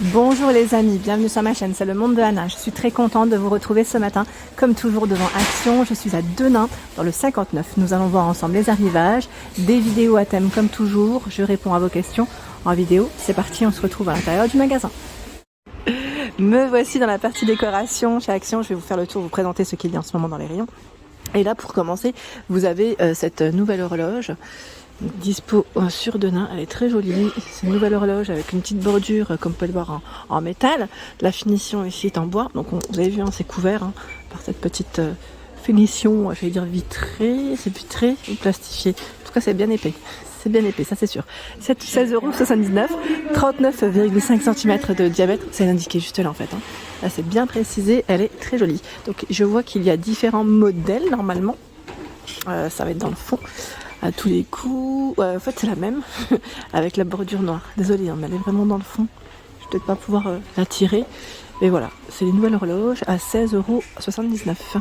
Bonjour les amis, bienvenue sur ma chaîne, c'est le monde de Anna. Je suis très contente de vous retrouver ce matin, comme toujours devant Action. Je suis à Denain, dans le 59. Nous allons voir ensemble les arrivages, des vidéos à thème comme toujours. Je réponds à vos questions en vidéo. C'est parti, on se retrouve à l'intérieur du magasin. Me voici dans la partie décoration chez Action. Je vais vous faire le tour, vous présenter ce qu'il y a en ce moment dans les rayons. Et là, pour commencer, vous avez cette nouvelle horloge dispo sur Denain. Elle est très jolie. C'est une nouvelle horloge avec une petite bordure, comme vous pouvez le voir, en métal. La finition ici est en bois. Donc, vous avez vu, c'est couvert par cette petite finition, j'allais dire vitrée. C'est vitré ou plastifié. En tout cas, c'est bien épais. C'est bien épais, ça c'est sûr. 16,79 €, 39,5 cm de diamètre. C'est indiqué juste là en fait. Là, c'est bien précisé. Elle est très jolie. Donc, je vois qu'il y a différents modèles normalement. Ça va être dans le fond. À tous les coups, en fait c'est la même avec la bordure noire. Désolée, mais elle est vraiment dans le fond. Je vais peut-être pas pouvoir la tirer. Mais voilà, c'est une nouvelle horloge à 16,79 €.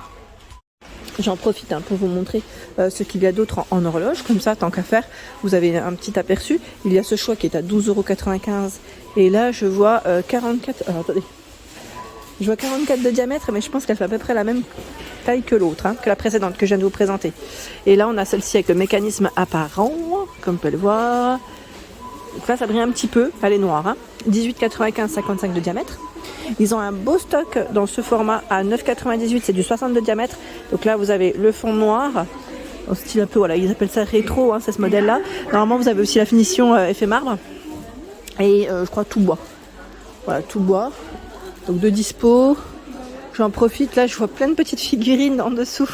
J'en profite pour vous montrer ce qu'il y a d'autre en horloge. Comme ça, tant qu'à faire, vous avez un petit aperçu. Il y a ce choix qui est à 12,95 €. Et là, je vois 44. Alors attendez. Je vois 44 de diamètre, mais je pense qu'elle fait à peu près la même taille que l'autre, que la précédente que je viens de vous présenter. Et là, on a celle-ci avec le mécanisme apparent, comme on peut le voir. Donc là, ça brille un petit peu. Elle est noire. 18,95, 55 de diamètre. Ils ont un beau stock dans ce format à 9,98, c'est du 60 de diamètre. Donc là, vous avez le fond noir, au style un peu, voilà, ils appellent ça rétro, c'est ce modèle-là. Normalement, vous avez aussi la finition effet marbre. Et je crois tout bois. Voilà, tout bois. Donc de dispo, j'en profite, là je vois plein de petites figurines en dessous.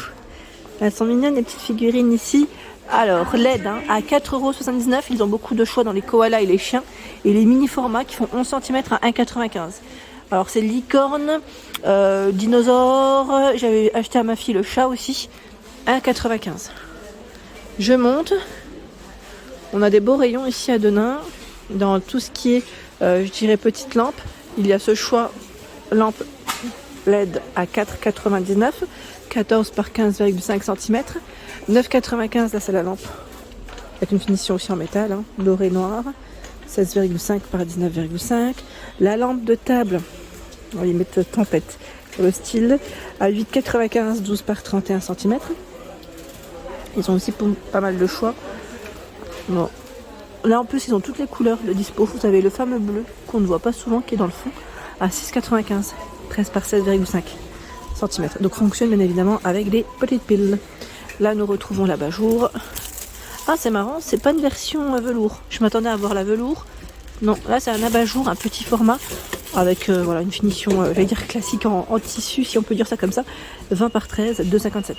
Elles sont mignonnes les petites figurines ici. Alors LED à 4,79 €, ils ont beaucoup de choix dans les koalas et les chiens. Et les mini formats qui font 11 cm à 1,95 €. Alors c'est licorne, dinosaure, j'avais acheté à ma fille le chat aussi, 1,95 €. Je monte, on a des beaux rayons ici à Denain, dans tout ce qui est, je dirais, petite lampe. Il y a ce choix lampe LED à 4,99 €, 14 par 15,5 cm, 9,95 €, là c'est la lampe, avec une finition aussi en métal, doré noir, 16,5 par 19,5. La lampe de table, on va y mettre tempête sur le style, à 8,95, 12 par 31 cm. Ils ont aussi pas mal de choix. Bon. Là en plus ils ont toutes les couleurs de dispo. Vous avez le fameux bleu qu'on ne voit pas souvent qui est dans le fond à 6,95, 13 par 16,5 cm. Donc fonctionne bien évidemment avec des petites piles. Là nous retrouvons l'abat-jour. Ah c'est marrant, c'est pas une version velours. Je m'attendais à voir la velours. Non, là c'est un abat-jour, un petit format avec voilà, une finition, j'allais dire classique en tissu si on peut dire ça comme ça. 20 par 13, 2,57.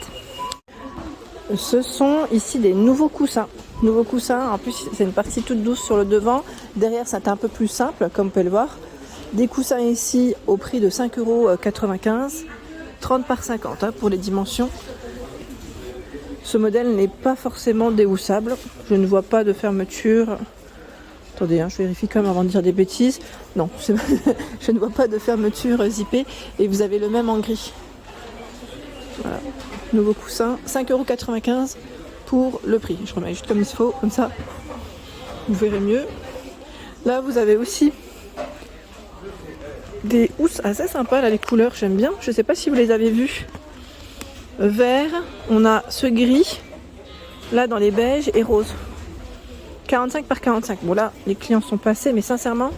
Ce sont ici des nouveaux coussins. Nouveaux coussins, en plus c'est une partie toute douce sur le devant. Derrière c'est un peu plus simple comme vous pouvez le voir. Des coussins ici au prix de 5,95 €, 30 par 50 pour les dimensions. Ce modèle n'est pas forcément déhoussable. Je ne vois pas de fermeture. Attendez, je vérifie quand même avant de dire des bêtises. Non, je ne vois pas de fermeture zippée. Et vous avez le même en gris. Voilà. Nouveau coussin, 5,95 € pour le prix. Je remets juste comme il faut, comme ça vous verrez mieux. Là vous avez aussi des housses assez sympas, là les couleurs j'aime bien. Je sais pas si vous les avez vues. Vert, on a ce gris, là dans les beiges et rose. 45 par 45. Bon là les clients sont passés, mais sincèrement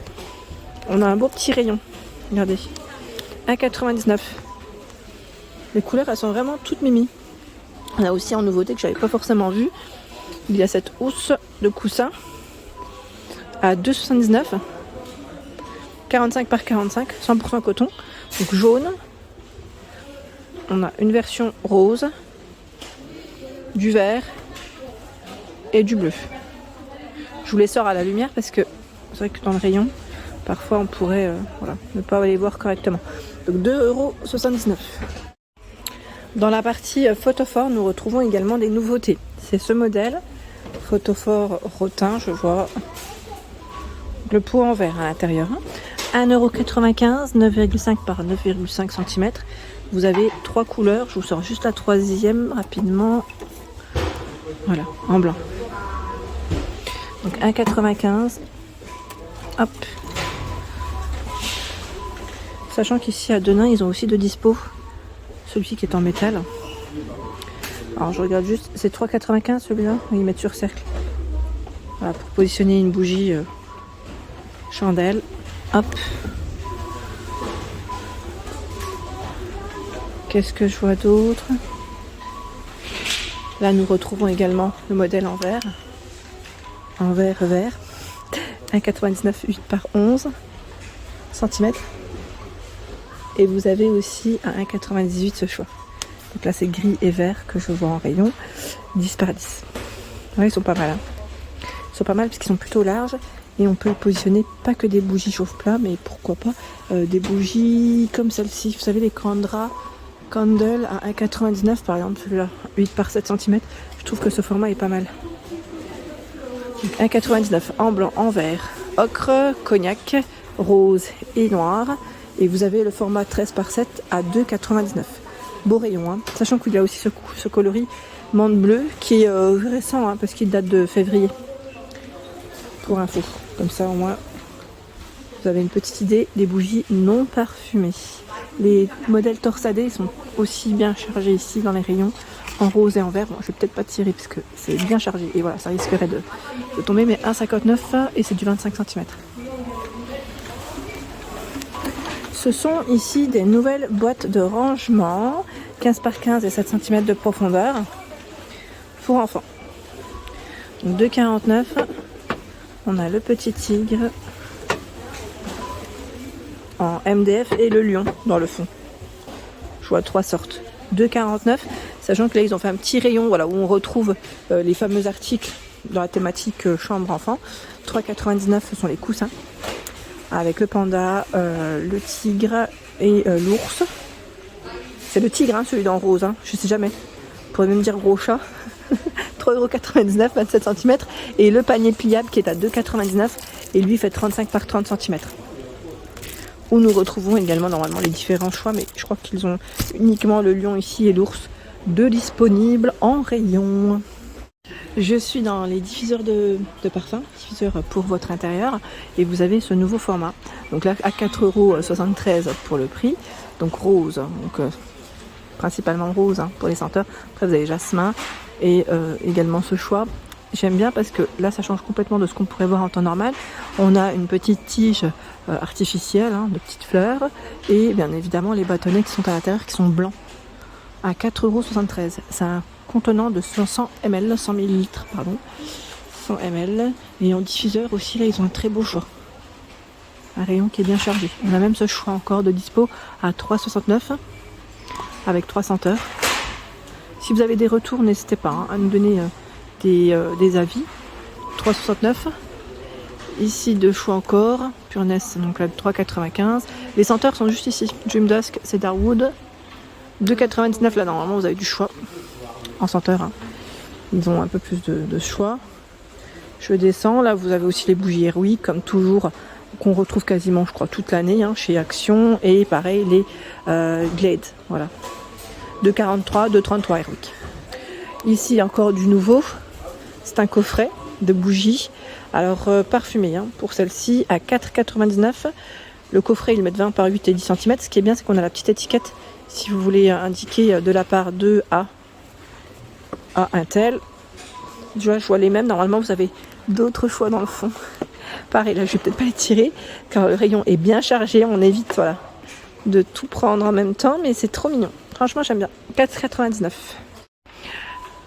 on a un beau petit rayon. Regardez, 1,99 €. Les couleurs elles sont vraiment toutes mimi. On a aussi en nouveauté que j'avais pas forcément vu. Il y a cette housse de coussin à 2,79 €. 45 par 45, 100% coton, donc jaune. On a une version rose, du vert et du bleu. Je vous les sors à la lumière parce que c'est vrai que dans le rayon, parfois on pourrait ne pas les voir correctement. Donc 2,79 €. Dans la partie photophore, nous retrouvons également des nouveautés. C'est ce modèle, photophore rotin, je vois le pot en verre à l'intérieur. 1,95 €, 9,5 par 9,5 cm. Vous avez 3 couleurs. Je vous sors juste la troisième rapidement. Voilà, en blanc. Donc 1,95 €. Hop. Sachant qu'ici à Denain, ils ont aussi de dispo celui qui est en métal. Alors je regarde juste, c'est 3,95 celui-là, ils mettent sur cercle. Voilà, pour positionner une bougie chandelle. Hop. Qu'est-ce que je vois d'autre? Là nous retrouvons également le modèle en verre. En verre vert. 1,99 8 par 11 cm. Et vous avez aussi un 1,98 ce choix. Donc là c'est gris et vert que je vois en rayon. 10 par 10. Ouais, ils sont pas mal. Hein. Ils sont pas mal parce qu'ils sont plutôt larges. Et on peut positionner pas que des bougies chauffe-plat, mais pourquoi pas des bougies comme celle-ci. Vous savez, les Candra Candle à 1,99 par exemple, celui-là, 8 par 7 cm. Je trouve que ce format est pas mal. 1,99 en blanc, en vert, ocre, cognac, rose et noir. Et vous avez le format 13 par 7 à 2,99. Beau rayon, hein. Sachant qu'il y a aussi ce coloris menthe bleu qui est récent, hein, parce qu'il date de février. Pour info. Comme ça, au moins, vous avez une petite idée des bougies non parfumées. Les modèles torsadés sont aussi bien chargés ici dans les rayons, en rose et en vert. Bon, je vais peut-être pas tirer parce que c'est bien chargé. Et voilà, ça risquerait de tomber, mais 1,59 et c'est du 25 cm. Ce sont ici des nouvelles boîtes de rangement, 15 par 15 et 7 cm de profondeur, pour enfants. Donc 2,49. On a le petit tigre en MDF et le lion dans le fond. Je vois 3 sortes. 2,49, sachant que là ils ont fait un petit rayon, voilà, où on retrouve les fameux articles dans la thématique chambre enfant. 3,99 ce sont les coussins avec le panda, le tigre et l'ours. C'est le tigre, hein, celui d'en rose, hein, je sais jamais. On pourrait même dire gros chat. 3,99 €, 27 cm. Et le panier pliable qui est à 2,99 € et lui fait 35 par 30 cm. Où nous retrouvons également normalement les différents choix, mais je crois qu'ils ont uniquement le lion ici et l'ours de disponibles en rayon. Je suis dans les diffuseurs de parfum, diffuseurs pour votre intérieur, et vous avez ce nouveau format. Donc là à 4,73 € pour le prix, donc rose, donc principalement rose, hein, pour les senteurs. Après vous avez jasmin et également ce choix. J'aime bien parce que là ça change complètement de ce qu'on pourrait voir en temps normal. On a une petite tige artificielle, hein, de petites fleurs, et bien évidemment les bâtonnets qui sont à l'intérieur qui sont blancs. À 4,73 €. C'est un contenant de 100 ml, 100 ml, pardon. 100 ml. Et en diffuseur aussi, là ils ont un très beau choix. Un rayon qui est bien chargé. On a même ce choix encore de dispo à 3,69 € avec 3 senteurs. Si vous avez des retours, n'hésitez pas, hein, à nous donner des avis. 3,69 €. Ici deux choix encore. Pureness, donc là 3,95 €. Les senteurs sont juste ici. Dream Dusk, Cedarwood. 2,99 € là, normalement vous avez du choix en senteur, hein. Ils ont un peu plus de choix. Je descends, là vous avez aussi les bougies Airwick comme toujours, qu'on retrouve quasiment je crois toute l'année, hein, chez Action, et pareil les Glade, voilà. 2,43 €, 2,33 € Airwick. Ici encore du nouveau, c'est un coffret de bougies, alors parfumé, hein, pour celle-ci à 4,99 €. Le coffret ils mettent 20 par 8 et 10 cm. Ce qui est bien, c'est qu'on a la petite étiquette si vous voulez indiquer de la part de à un tel. Je vois les mêmes. Normalement, vous avez d'autres choix dans le fond. Pareil, là, je vais peut-être pas les tirer car le rayon est bien chargé. On évite, voilà, de tout prendre en même temps, mais c'est trop mignon. Franchement, j'aime bien. 4,99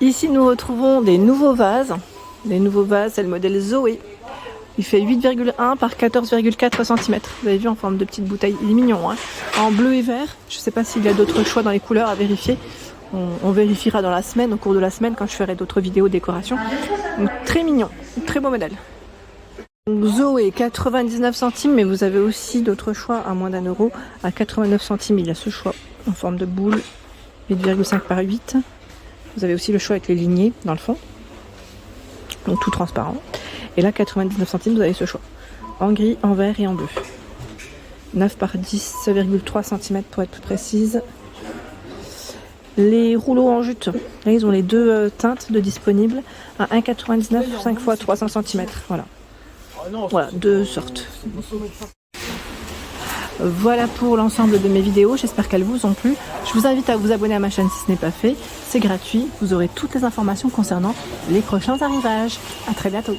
€. Ici, nous retrouvons des nouveaux vases. Les nouveaux vases, c'est le modèle Zoé. Il fait 8,1 par 14,4 cm. Vous avez vu, en forme de petite bouteille. Il est mignon, hein. En bleu et vert. Je ne sais pas s'il y a d'autres choix dans les couleurs à vérifier. On vérifiera dans la semaine, au cours de la semaine, quand je ferai d'autres vidéos décoration. Donc, très mignon. Très beau modèle. Donc, Zoé, 99 centimes, mais vous avez aussi d'autres choix à moins d'1 € à 89 centimes. Il y a ce choix en forme de boule, 8,5 par 8. Vous avez aussi le choix avec les lignées dans le fond. Donc tout transparent. Et là, 99 centimes, vous avez ce choix. En gris, en vert et en bleu. 9 par 10,3 cm pour être plus précise. Les rouleaux en jute, là, ils ont les deux teintes de disponibles à 1,99 €, 5 x 300 cm. Voilà. Voilà, deux sortes. Voilà pour l'ensemble de mes vidéos, j'espère qu'elles vous ont plu. Je vous invite à vous abonner à ma chaîne si ce n'est pas fait. C'est gratuit, vous aurez toutes les informations concernant les prochains arrivages. À très bientôt.